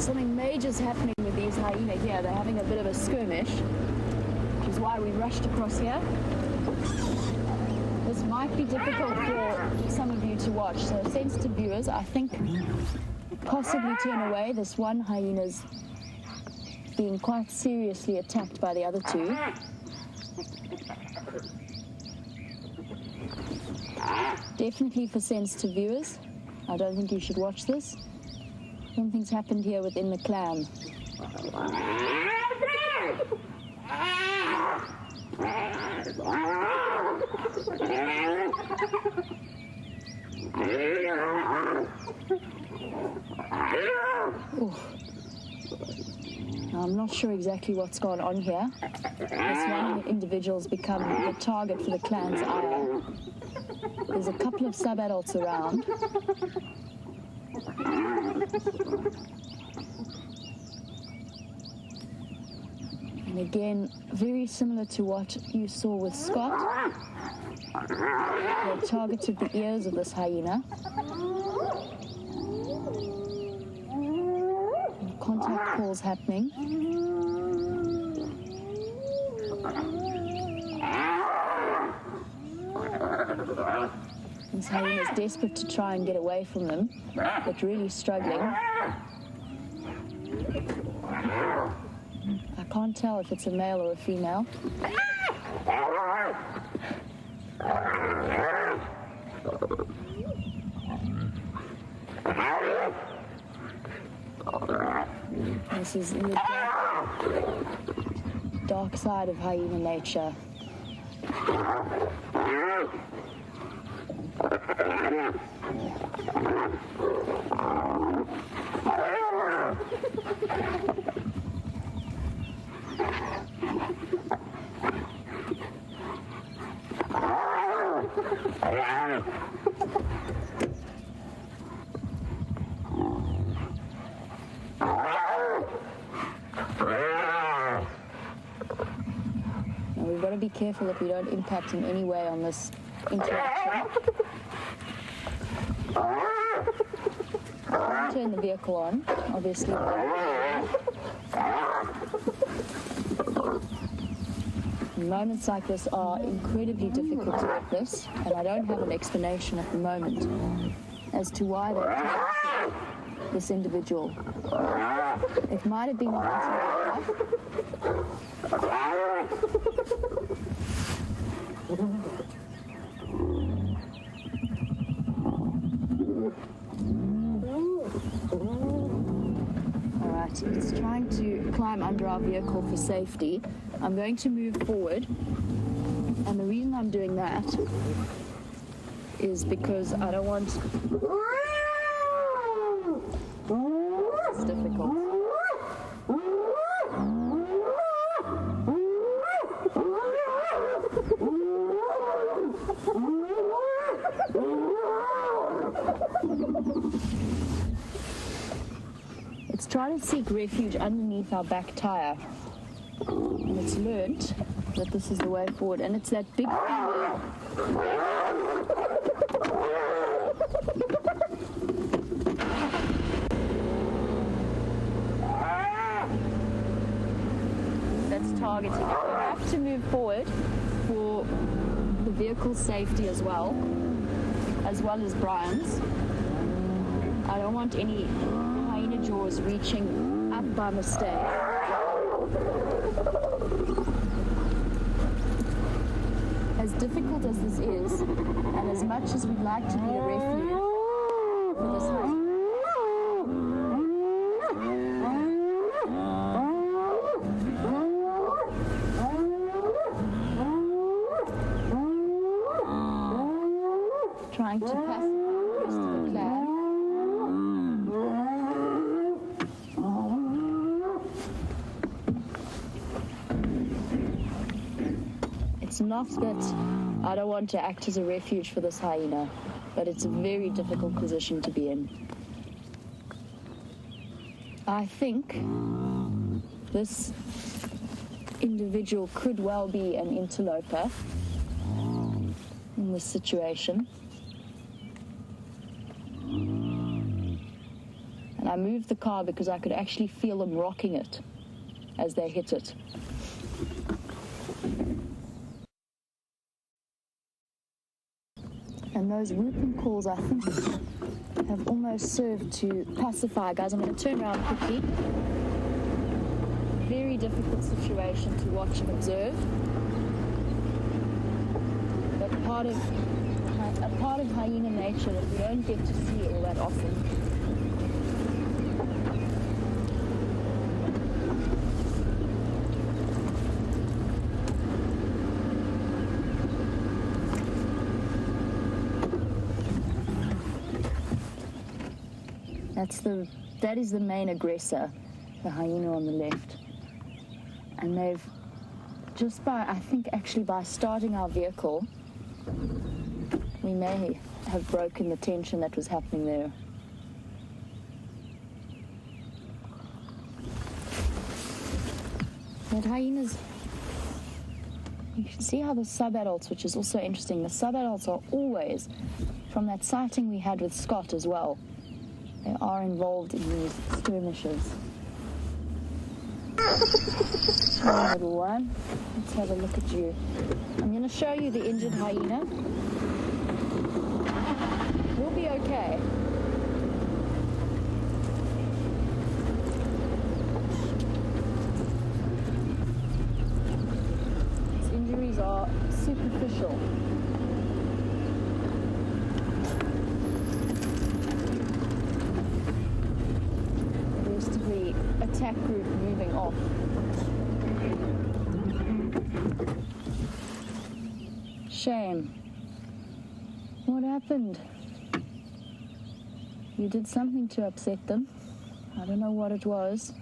Something major's happening with these hyena here. They're having a bit of a skirmish, which is why we rushed across here. This might be difficult for some of you to watch, so sensitive viewers, I think, possibly turn away. This one hyena's being quite seriously attacked by the other two. Definitely for sensitive viewers. I don't think you should watch this. Something's happened here within the clan. Ooh. I'm not sure exactly what's gone on here. This one individual's become the target for the clan's ire. There's a couple of sub-adults around. And again, very similar to what you saw with Scott. They targeted the ears of this hyena. And contact calls happening. This hyena is desperate to try and get away from them, but really struggling. I can't tell if it's a male or a female. This is in the dark side of hyena nature. Now we've got to be careful that we don't impact in any way on this interaction. I'll turn the vehicle on, obviously. Moments like this are incredibly difficult to witness, and I don't have an explanation at the moment as to why they targeted this individual. It might have been an Alright, it's trying to climb under our vehicle for safety. I'm going to move forward, and the reason I'm doing that is because I don't want... It's difficult. It's trying to seek refuge underneath our back tire. And it's learnt that this is the way forward. And it's that big female. That's targeting it. We have to move forward for the vehicle's safety as well as Brian's. I don't want any hyena jaws reaching up by mistake. As difficult as this is, and as much as we'd like to be a refuge for this hyena, trying to pass the rest of the clan. It's not that I don't want to act as a refuge for this hyena, but it's a very difficult position to be in. I think this individual could well be an interloper in this situation. And I moved the car because I could actually feel them rocking it as they hit it. And those whooping calls, I think, have almost served to pacify. Guys, I'm going to turn around quickly. Very difficult situation to watch and observe. But a part of hyena nature that we don't get to see all that often. That is the main aggressor, the hyena on the left. And they've, just by, I think actually by starting our vehicle, we may have broken the tension that was happening there. But hyenas, you can see how the sub-adults, which is also interesting, the sub-adults are always, from that sighting we had with Scott as well, they are involved in these skirmishes. Little one, let's have a look at you. I'm going to show you the injured hyena. We'll be okay. His injuries are superficial. Attack group moving off. Shame. What happened? You did something to upset them. I don't know what it was.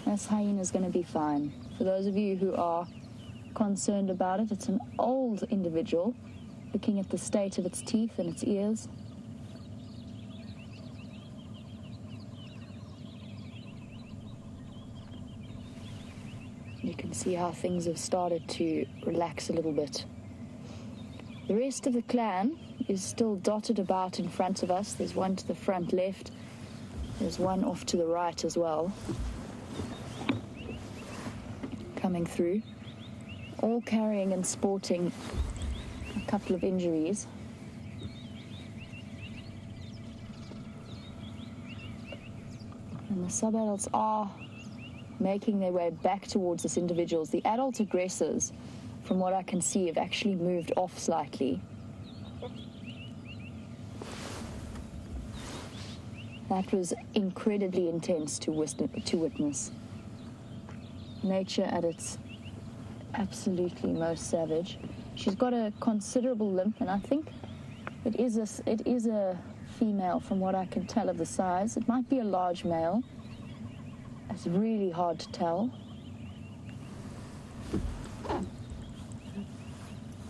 This hyena's going to be fine. For those of you who are concerned about it, it's an old individual, looking at the state of its teeth and its ears. You can see how things have started to relax a little bit. The rest of the clan is still dotted about in front of us. There's one to the front left. There's one off to the right as well, coming through. All carrying and sporting a couple of injuries. And the sub-adults are making their way back towards this individuals. The adult aggressors, from what I can see, have actually moved off slightly. That was incredibly intense to witness. Nature at its absolutely most savage. She's got a considerable limp, and I think it is a female from what I can tell of the size. It might be a large male. It's really hard to tell.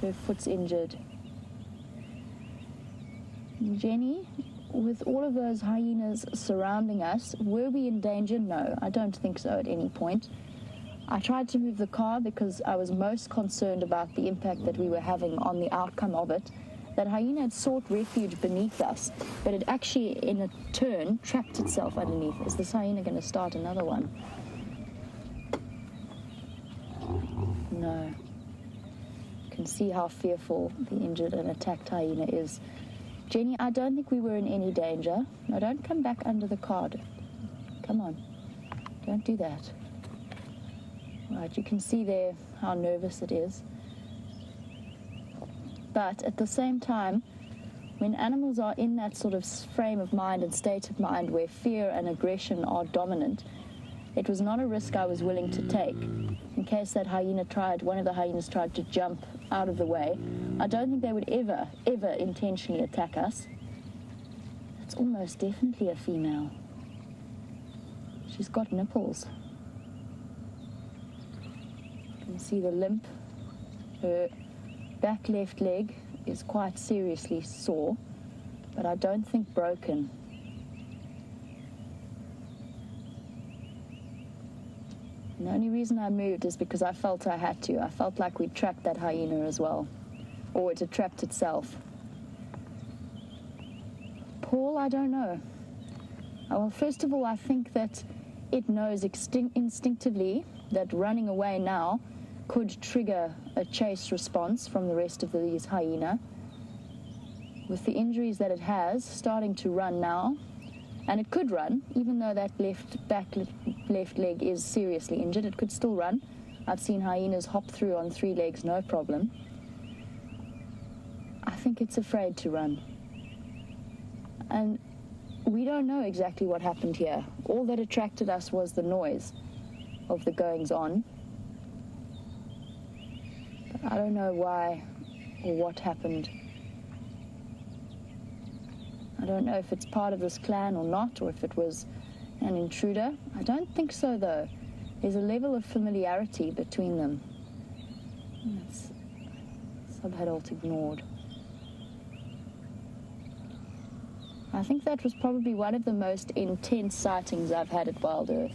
Her foot's injured. Jenny, with all of those hyenas surrounding us, were we in danger? No, I don't think so at any point. I tried to move the car because I was most concerned about the impact that we were having on the outcome of it. That hyena had sought refuge beneath us, but it actually, in a turn, trapped itself underneath. Is this hyena going to start another one? No. You can see how fearful the injured and attacked hyena is. Jenny, I don't think we were in any danger. No, don't come back under the car. Come on. Don't do that. Right, you can see there how nervous it is. But at the same time, when animals are in that sort of frame of mind and state of mind where fear and aggression are dominant, it was not a risk I was willing to take. In case that one of the hyenas tried to jump out of the way, I don't think they would ever intentionally attack us. It's almost definitely a female. She's got nipples. You can see the limp. Her back left leg is quite seriously sore, but I don't think broken. And the only reason I moved is because I felt I had to. I felt like we'd trapped that hyena as well. Or it had trapped itself. Paul, I don't know. Well, first of all, I think that it knows instinctively that running away now could trigger a chase response from the rest of these hyena. With the injuries that it has, starting to run now, and it could run, even though that left leg is seriously injured, it could still run. I've seen hyenas hop through on 3 legs, no problem. I think it's afraid to run. And we don't know exactly what happened here. All that attracted us was the noise of the goings-on. But I don't know why or what happened. I don't know if it's part of this clan or not, or if it was an intruder. I don't think so, though. There's a level of familiarity between them. That's subadult ignored. I think that was probably one of the most intense sightings I've had at WildEarth.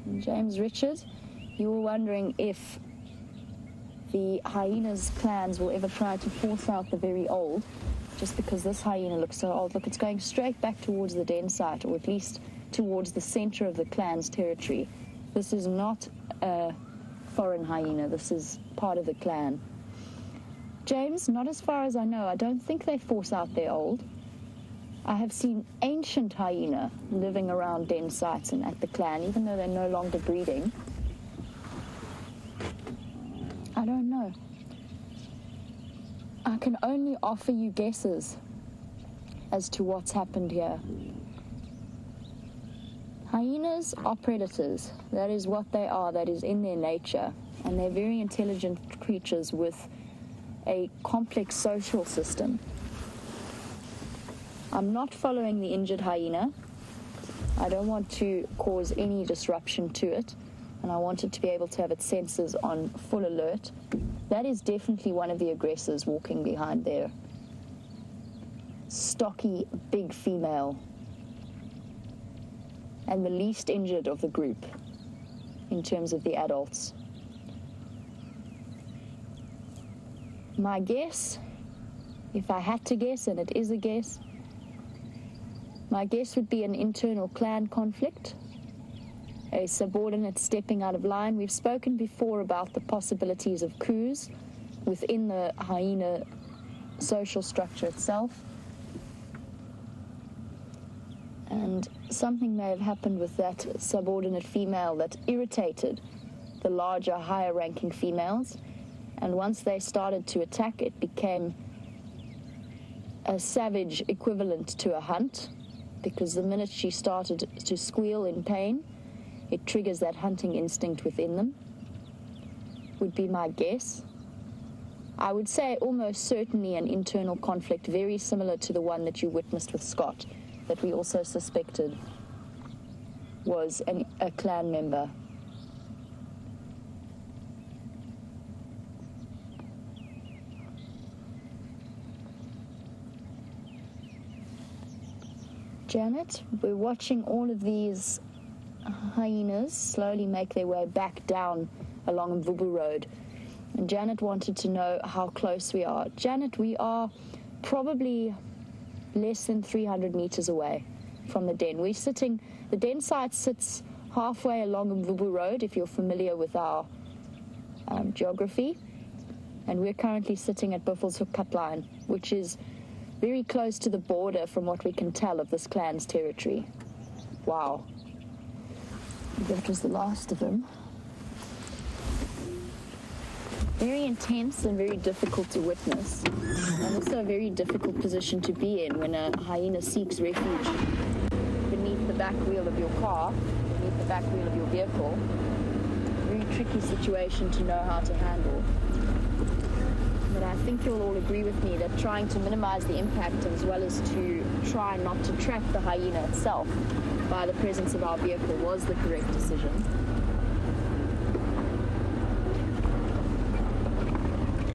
And James Richard, you were wondering if the hyenas clans will ever try to force out the very old, just because this hyena looks so old. Look, it's going straight back towards the den site, or at least towards the center of the clan's territory. This is not a foreign hyena. This is part of the clan. James, not as far as I know. I don't think they force out their old. I have seen ancient hyena living around den sites and at the clan, even though they're no longer breeding. I don't know. I can only offer you guesses as to what's happened here. Hyenas are predators. That is what they are. That is in their nature. And they're very intelligent creatures with a complex social system. I'm not following the injured hyena. I don't want to cause any disruption to it. And I want it to be able to have its senses on full alert. That is definitely one of the aggressors walking behind there. Stocky, big female. And the least injured of the group in terms of the adults. My guess, if I had to guess, and it is a guess, my guess would be an internal clan conflict, a subordinate stepping out of line. We've spoken before about the possibilities of coups within the hyena social structure itself. And something may have happened with that subordinate female that irritated the larger, higher-ranking females. And once they started to attack, it became a savage equivalent to a hunt, because the minute she started to squeal in pain, it triggers that hunting instinct within them, would be my guess. I would say almost certainly an internal conflict very similar to the one that you witnessed with Scott, that we also suspected was a clan member. Janet, we're watching all of these hyenas slowly make their way back down along Mvubu Road. And Janet wanted to know how close we are. Janet, we are probably less than 300 meters away from the den. The den site sits halfway along Mvubu Road, if you're familiar with our geography. And we're currently sitting at Buffelshoek Cut Line, which is very close to the border from what we can tell of this clan's territory. Wow. That was the last of them. Very intense and very difficult to witness, and also a very difficult position to be in when a hyena seeks refuge beneath the back wheel of your car, beneath the back wheel of your vehicle. Very tricky situation to know how to handle. But I think you'll all agree with me that trying to minimize the impact, as well as to try not to trap the hyena itself by the presence of our vehicle, was the correct decision.